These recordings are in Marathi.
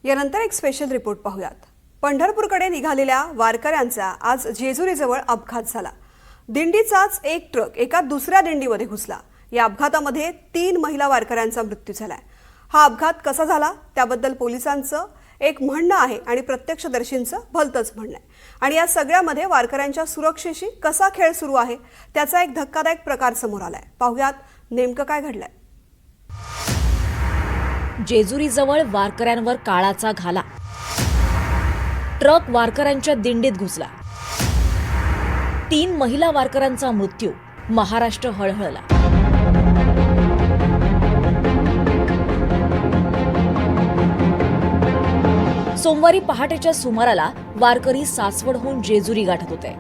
यानंतर एक स्पेशल रिपोर्ट पाहूयात। पंढरपूरकडे निघालेल्या वारकऱ्यांचा आज जेजुरीजवळ अपघात झाला। दिंडीचाच एक ट्रक एका दुसऱ्या दिंडीमध्ये घुसला। या अपघातामध्ये 3 महिला वारकऱ्यांचा मृत्यू झालाय। हा अपघात कसा झाला त्याबद्दल पोलिसांचं एक म्हणणं आहे आणि प्रत्यक्षदर्शींचं भलतंच म्हणणं आहे। आणि या सगळ्यामध्ये वारकऱ्यांच्या सुरक्षेशी कसा खेळ सुरू आहे त्याचा एक धक्कादायक प्रकार समोर आलाय। पाहूयात नेमकं काय घडलंय। जेजुरीजवळ वारकऱ्यांवर काळाचा घाला। ट्रक वारकऱ्यांच्या दिंडीत घुसला। 3 महिला वारकऱ्यांचा मृत्यू। महाराष्ट्र हळहळला। सोमवारी पहाटेच्या सुमाराला वारकरी सासवडहून जेजुरी गाठत होते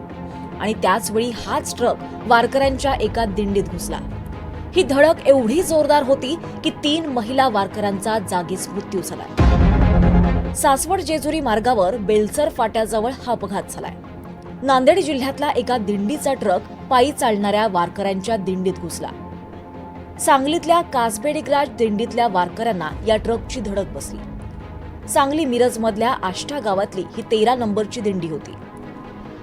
आणि त्याचवेळी हाच ट्रक वारकऱ्यांच्या एका दिंडीत घुसला। ही धडक एवढी जोरदार होती की 3 महिला वारकऱ्यांचा जागीच मृत्यू झाला। सासवड जेजुरी मार्गावर बेलसर फाट्याजवळ हा अपघात झालाय। नांदेड जिल्ह्यातला एका दिंडीचा ट्रक पायी चालणाऱ्या वारकऱ्यांच्या दिंडीत घुसला। सांगलीतल्या कासबेडिग्राज दिंडीतल्या वारकऱ्यांना या ट्रकची धडक बसली। सांगली मिरजमधल्या आष्टा गावातली ही 13 नंबरची दिंडी होती।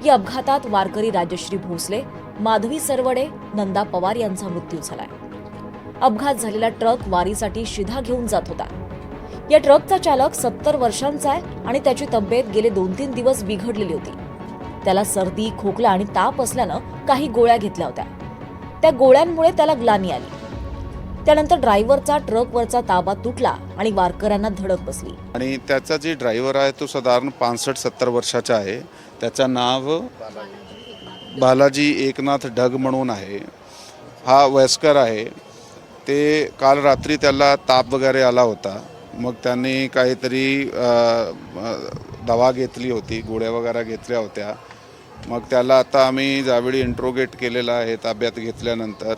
या अपघातात वारकरी राजश्री भोसले, माधवी सरवडे, नंदा पवार यांचा मृत्यू झालाय। अपघात झालेला ट्रक वारीसाठी शिधा घेऊन जात होता। या ट्रकचा चालक 70 वर्षांचा आहे आणि त्याची तब्येत गेले 2-3 दिवस बिघडलेली होती। त्याला सर्दी, खोकला आणि ताप असल्यानं काही गोळ्या घेतल्या होत्या। त्या गोळ्यांमुळे त्याला ग्लानी आली। त्यानंतर ड्रायव्हरचा ट्रकवरचा ताबा तुटला आणि वारकऱ्यांना धडक बसली। आणि त्याचा जे ड्रायव्हर आहे तो साधारण 65-70 वर्षाचा आहे। त्याचं नाव बालाजी एकनाथ ढग म्हणून आहे। हा वयस्कर आहे। ते काल रात्री त्याला ताप वगैरे आला होता। मग त्यांनी काहीतरी दवा घेतली होती, गोळ्या वगैरे घेतल्या होत्या। मग त्याला आता आम्ही ज्यावेळी इंट्रोगेट केलेला आहे ताब्यात घेतल्यानंतर,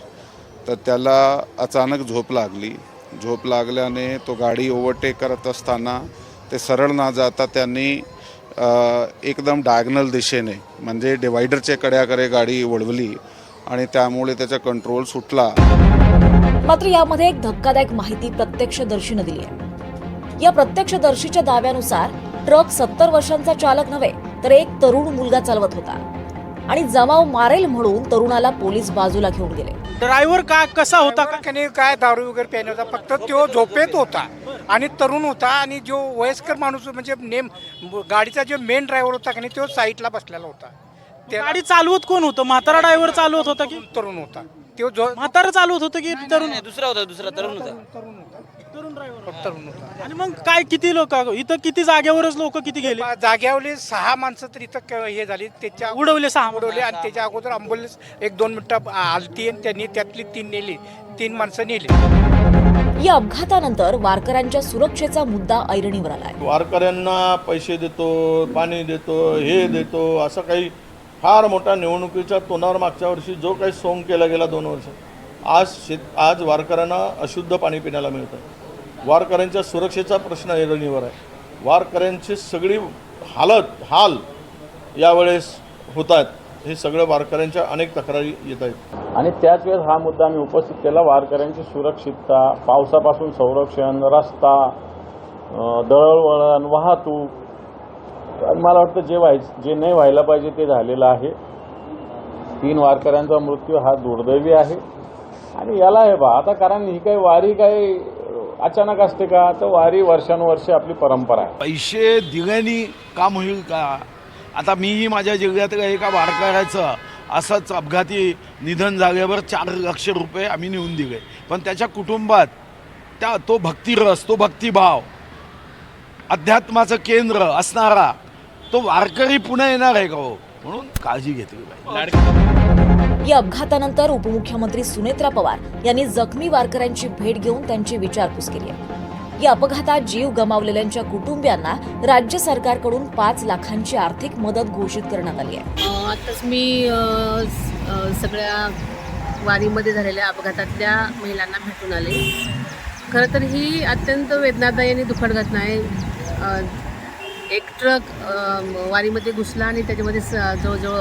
तर त्याला अचानक झोप लागली। झोप लागल्याने तो गाडी ओव्हरटेक करत असताना ते सरळ न जाता त्यांनी एकदम डायगनल दिशेने म्हणजे डिवायडरच्या कड्याकडे गाडी वळवली आणि त्यामुळे त्याचा कंट्रोल सुटला। मात्र यामध्ये एक धक्कादायक माहिती प्रत्यक्षदर्शीने दिली आहे। या प्रत्यक्षदर्शीच्या दाव्यानुसार ट्रक 70 वर्षांचा चालक नव्हे तर एक तरुण मुलगा चालवत होता आणि जमाव मारेल म्हणून तरुणाला पोलीस बाजूला घेऊन गेले। ड्रायव्हर कसा होता काय दारू वगैरे प्यायला होता, फक्त तो झोपेत होता आणि तरुण होता। आणि जो वयस्कर माणूस म्हणजे गाडीचा जो मेन ड्रायव्हर होता की नाही तो साईडला बसलेला होता। गाडी चालवत कोण होतं? म्हातारा ड्रायव्हर चालवत होता की तरुण होता? तो म्हातारा चालवत होतं की तरुण? दुसरा तरुण होता। तरुण ड्रायव्हर तरुण होता। आणि मग काय किती लोक इथं किती जागेवरच लोक किती गेले? जाग्यावरले 6 माणसं तर इथं हे झाली। त्याच्या उडवले 6 उडवले आणि त्याच्या अगोदर अँब्युलन्स 1-2 मिनिटं आलती आणि त्यांनी त्यातली 3 नेली, 3 माणसं नेली। या अपघातानंतर वारकऱ्यांच्या सुरक्षेचा मुद्दा ऐरणीवर आलाय। वारकऱ्यांना पैसे देतो, पाणी देतो, हे देतो, असं काही फार मोठा निवडणुकीच्या तोंडावर मागच्या वर्षी जो काही सोंग केला गेला 2 वर्षात, आज वारकऱ्यांना अशुद्ध पाणी पिण्याला मिळतं। वारकऱ्यांच्या सुरक्षेचा प्रश्न ऐरणीवर आहे। वारकऱ्यांची सगळी हाल यावेळेस होत आहेत। हे सगळं वारकऱ्यांच्या अनेक तक्रारी येत आहेत आणि त्याच वेळेस हा मुद्दा आम्ही उपस्थित केला। वारकऱ्यांची सुरक्षितता, पावसापासून संरक्षण, रस्ता, दळणवळण, वाहतूक, मला वाटतं जे नाही व्हायला पाहिजे ते झालेलं आहे। 3 वारकऱ्यांचा मृत्यू हा दुर्दैवी आहे आणि याला हे आता कारण ही काही वारी काही अचानक असते का? तर वारी वर्षानुवर्षे आपली परंपरा आहे। पैसे दिल्याने काम होईल का? आता मीही माझ्या जिल्ह्यातल्या एका वारकऱ्याचं असंच अपघाती निधन झाल्यावर 4 लाख रुपये आम्ही नेऊन दिले, पण त्याच्या कुटुंबात तो भक्तिरस, तो भक्तिभाव, अध्यात्माचं केंद्र असणारा तो वारकरी पुन्हा येणार आहे का हो? म्हणून काळजी घेतली पाहिजे। या अपघातानंतर उपमुख्यमंत्री सुनेत्रा पवार यांनी जखमी वारकऱ्यांची भेट घेऊन त्यांची विचारपूस केली आहे। या अपघातात जीव गमावलेल्यांच्या कुटुंबियांना राज्य सरकारकडून 5 लाखांची आर्थिक मदत घोषित करण्यात आली आहे। आताच मी सगळ्या वारीमध्ये झालेल्या अपघातातल्या महिलांना भेटून आले। खरं तर ही अत्यंत वेदनादायी आणि दुःखद घटना आहे। एक ट्रक वारीमध्ये घुसला आणि त्याच्यामध्ये जवळजवळ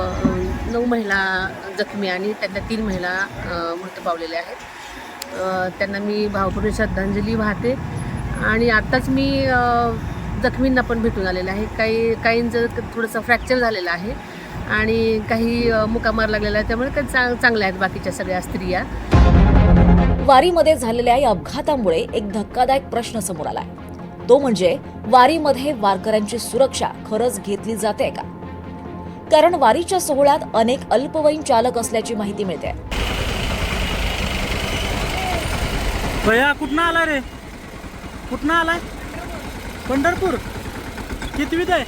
9 महिला जखमी आणि त्यातल्या 3 महिला मृत्यू पावलेल्या आहेत। त्यांना मी भावपूर्ण श्रद्धांजली वाहते। आणि आत्ताच मी जखमींना पण भेटून आलेलं आहे. काहींचं थोडंसं फ्रॅक्चर झालेलं आहे आणि काही मुकामार लागलेला आहे. त्यामुळे काही चांगल्या आहेत बाकीच्या सगळ्या स्त्रिया. वारीमध्ये झालेल्या या अपघातामुळे एक धक्कादायक प्रश्न समोर आलाय. तो म्हणजे वारीमध्ये वारकऱ्यांची सुरक्षा खरंच घेतली जाते का? कारण वारीच्या सोहळ्यात अनेक अल्पवयीन चालक असल्याची माहिती मिळते. भैया कुठनं आलाय रे? कुठनं आलाय? पंढरपूर. कितवीत आहे?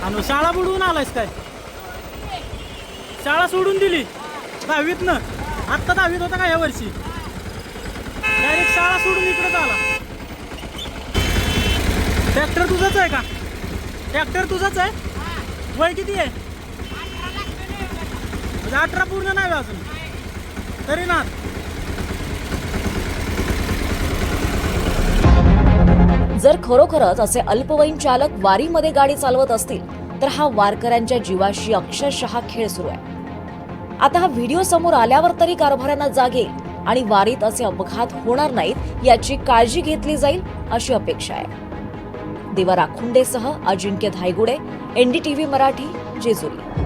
आणि शाळा बुडवून आलायस काय? शाळा सोडून दिली 10वीतनं? आत्ता 10वीत होता का या वर्षी? डायरेक्ट शाळा सोडून इकडे आला. ट्रॅक्टर तुझाच आहे का? ट्रॅक्टर तुझाच आहे? वय किती आहे? 18 पूर्ण नाही अजून तरी ना. जर खरोखरच असे अल्पवयीन चालक वारीमध्ये गाडी चालवत असतील तर हा वारकऱ्यांच्या जीवाशी अक्षरशः खेळ सुरू आहे. आता हा व्हिडिओ समोर आल्यावर तरी कारभाऱ्यांना जाग येईल आणि वारीत असे अपघात होणार नाहीत याची काळजी घेतली जाईल अशी अपेक्षा आहे. दिवा राखुंडेसह अजिंक्य धायगुडे, NDTV मराठी, जेजुरी.